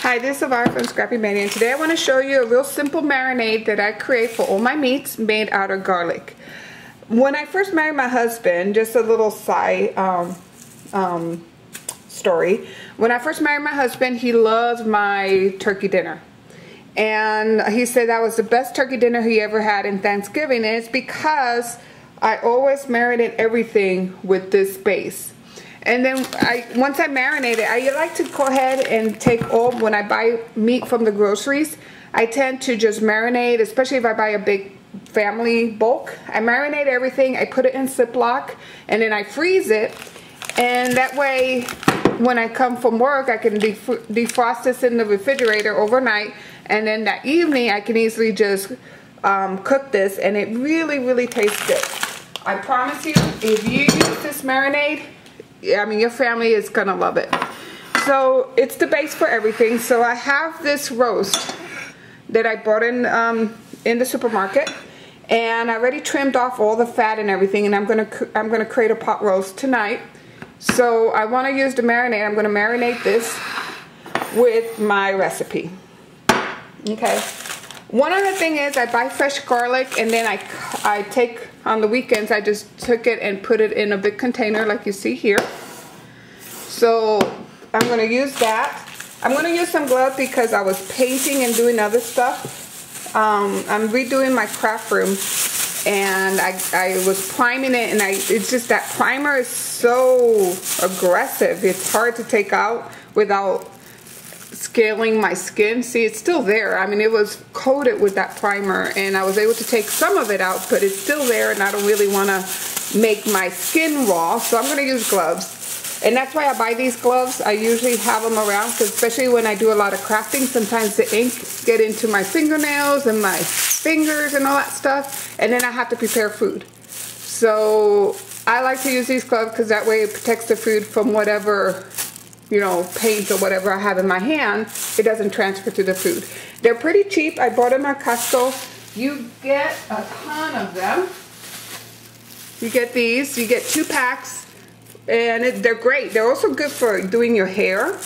Hi, this is Elvira from Scrappy Mania, and today I want to show you a real simple marinade that I create for all my meats made out of garlic. When I first married my husband, just a little side story. When I first married my husband, he loved my turkey dinner. And he said that was the best turkey dinner he ever had in Thanksgiving, and it's because I always marinate everything with this base. And then once I marinate it, I like to go ahead and take all, when I buy meat from the groceries, I tend to just marinate, especially if I buy a big family bulk. I marinate everything, I put it in Ziploc, and then I freeze it. And that way, when I come from work, I can defrost this in the refrigerator overnight. And then that evening, I can easily just cook this, and it really, really tastes good. I promise you, if you use this marinade, I mean, your family is gonna love it. So it's the base for everything. So I have this roast that I bought in the supermarket, and I already trimmed off all the fat and everything, and I'm gonna create a pot roast tonight. So I want to use the marinade. I'm gonna marinate this with my recipe. Okay. One other thing is I buy fresh garlic, and then I take, on the weekends, I just took it and put it in a big container like you see here. So I'm going to use that. I'm going to use some gloves because I was painting and doing other stuff. I'm redoing my craft room, and I was priming it, and it's just that primer is so aggressive. It's hard to take out without scaling my skin. See, it's still there. I mean, it was coated with that primer, and I was able to take some of it out, but it's still there, and I don't really want to make my skin raw, so I'm going to use gloves. And that's why I buy these gloves. I usually have them around, because especially when I do a lot of crafting, sometimes the ink get into my fingernails and my fingers and all that stuff, and then I have to prepare food. So I like to use these gloves because that way it protects the food from whatever, you know, paint or whatever I have in my hand. It doesn't transfer to the food. They're pretty cheap. I bought them at Costco. You get a ton of them. You get these. You get 2 packs, and they're great. They're also good for doing your hair.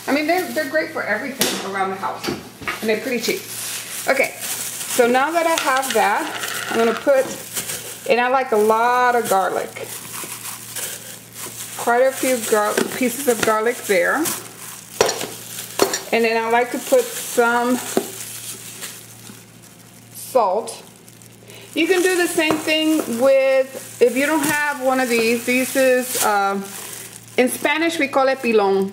I mean, they're great for everything around the house, and they're pretty cheap. Okay, so now that I have that, I'm gonna put, and I like a lot of garlic. Quite a few pieces of garlic there. And then I like to put some salt. You can do the same thing with, if you don't have one of these is, in Spanish we call it pilon.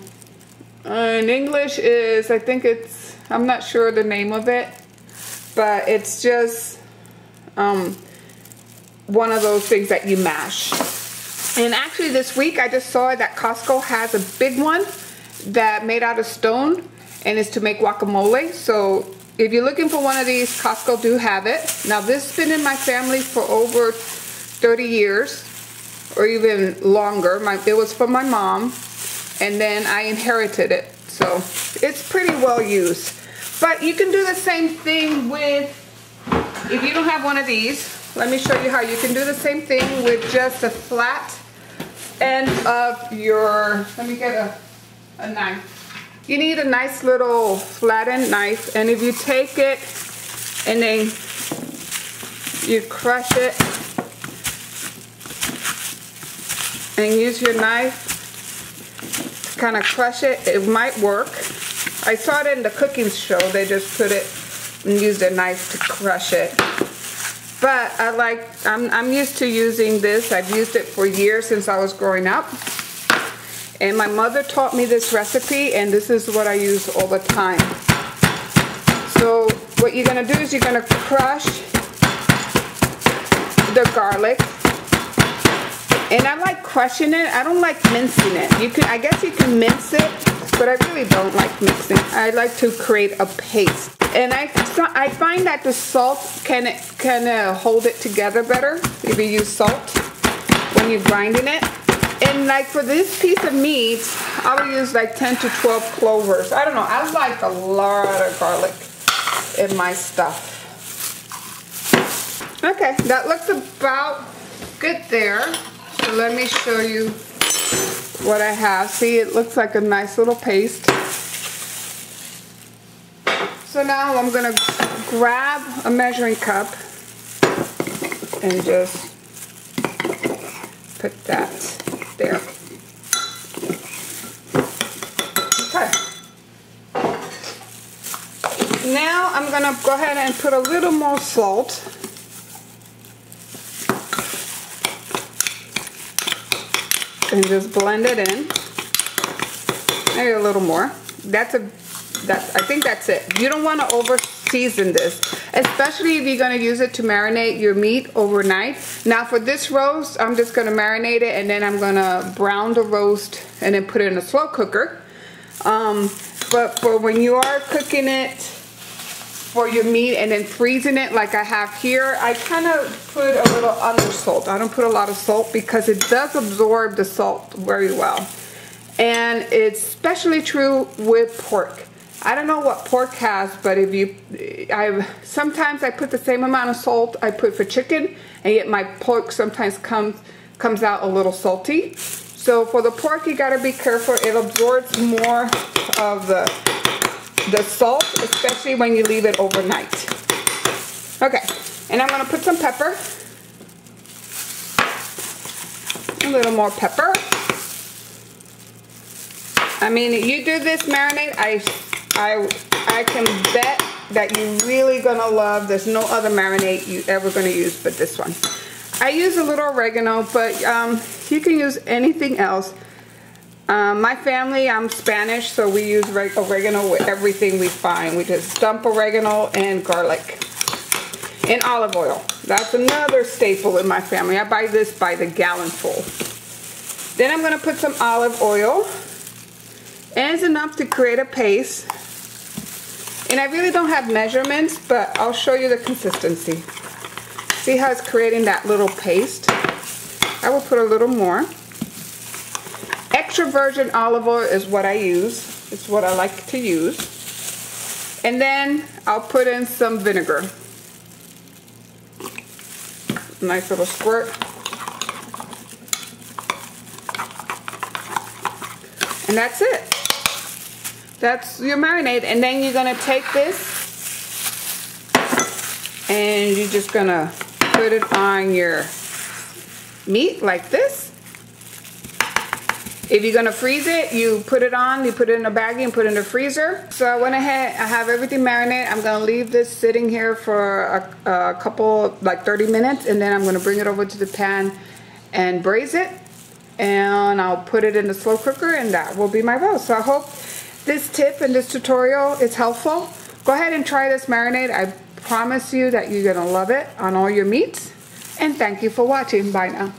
In English is, I think it's, I'm not sure the name of it, but it's just one of those things that you mash. And actually this week I just saw that Costco has a big one that made out of stone, and it's to make guacamole. So if you're looking for one of these, Costco do have it. Now this has been in my family for over 30 years or even longer. It was from my mom, and then I inherited it. So it's pretty well used. But you can do the same thing with, if you don't have one of these, let me show you how you can do the same thing with just a flat end of your, let me get a knife. You need a nice little flattened knife, and if you take it and then you crush it and use your knife to kind of crush it, it might work. I saw it in the cooking show. They just put it and use their knife to crush it. But I'm used to using this. I've used it for years since I was growing up. And my mother taught me this recipe, and this is what I use all the time. So what you're gonna do is you're gonna crush the garlic. And I like crushing it. I don't like mincing it. I guess you can mince it, but I really don't like mixing. I like to create a paste. And I find that the salt can hold it together better if you use salt when you're grinding it. And like for this piece of meat, I will use like 10 to 12 clovers. I don't know, I like a lot of garlic in my stuff. Okay, that looks about good there. So let me show you what I have. See, it looks like a nice little paste. So now I'm gonna grab a measuring cup and just put that there. Okay. Now I'm gonna go ahead and put a little more salt. And just blend it in. Maybe a little more. I think that's it. You don't want to over season this, especially if you're going to use it to marinate your meat overnight. Now for this roast, I'm just going to marinate it and then I'm going to brown the roast and then put it in a slow cooker. But for when you are cooking it for your meat and then freezing it like I have here, I kind of put a little under salt. I don't put a lot of salt because it does absorb the salt very well. And it's especially true with pork. I don't know what pork has, but if you, sometimes I put the same amount of salt I put for chicken, and yet my pork sometimes comes out a little salty. So for the pork, you gotta be careful. It absorbs more of the salt, especially when you leave it overnight. Okay, and I'm gonna put some pepper. A little more pepper. I mean, you do this marinade, I can bet that you're really gonna love. There's no other marinade you ever gonna use but this one. I use a little oregano, but you can use anything else. My family, I'm Spanish, so we use oregano with everything we find. We just dump oregano and garlic and olive oil. That's another staple in my family. I buy this by the gallon full. Then I'm gonna put some olive oil. And it's enough to create a paste. And I really don't have measurements, but I'll show you the consistency. See how it's creating that little paste? I will put a little more. Extra virgin olive oil is what I use. It's what I like to use. And then I'll put in some vinegar. Nice little squirt. And that's it. That's your marinade. And then you're gonna take this and you're just gonna put it on your meat like this. If you're gonna freeze it, you put it on, you put it in a baggie and put it in the freezer. So I went ahead, I have everything marinated. I'm gonna leave this sitting here for a couple, like 30 minutes, and then I'm gonna bring it over to the pan and braise it. And I'll put it in the slow cooker, and that will be my roast. So I hope this tip and this tutorial is helpful. Go ahead and try this marinade. I promise you that you're gonna love it on all your meats. And thank you for watching. Bye now.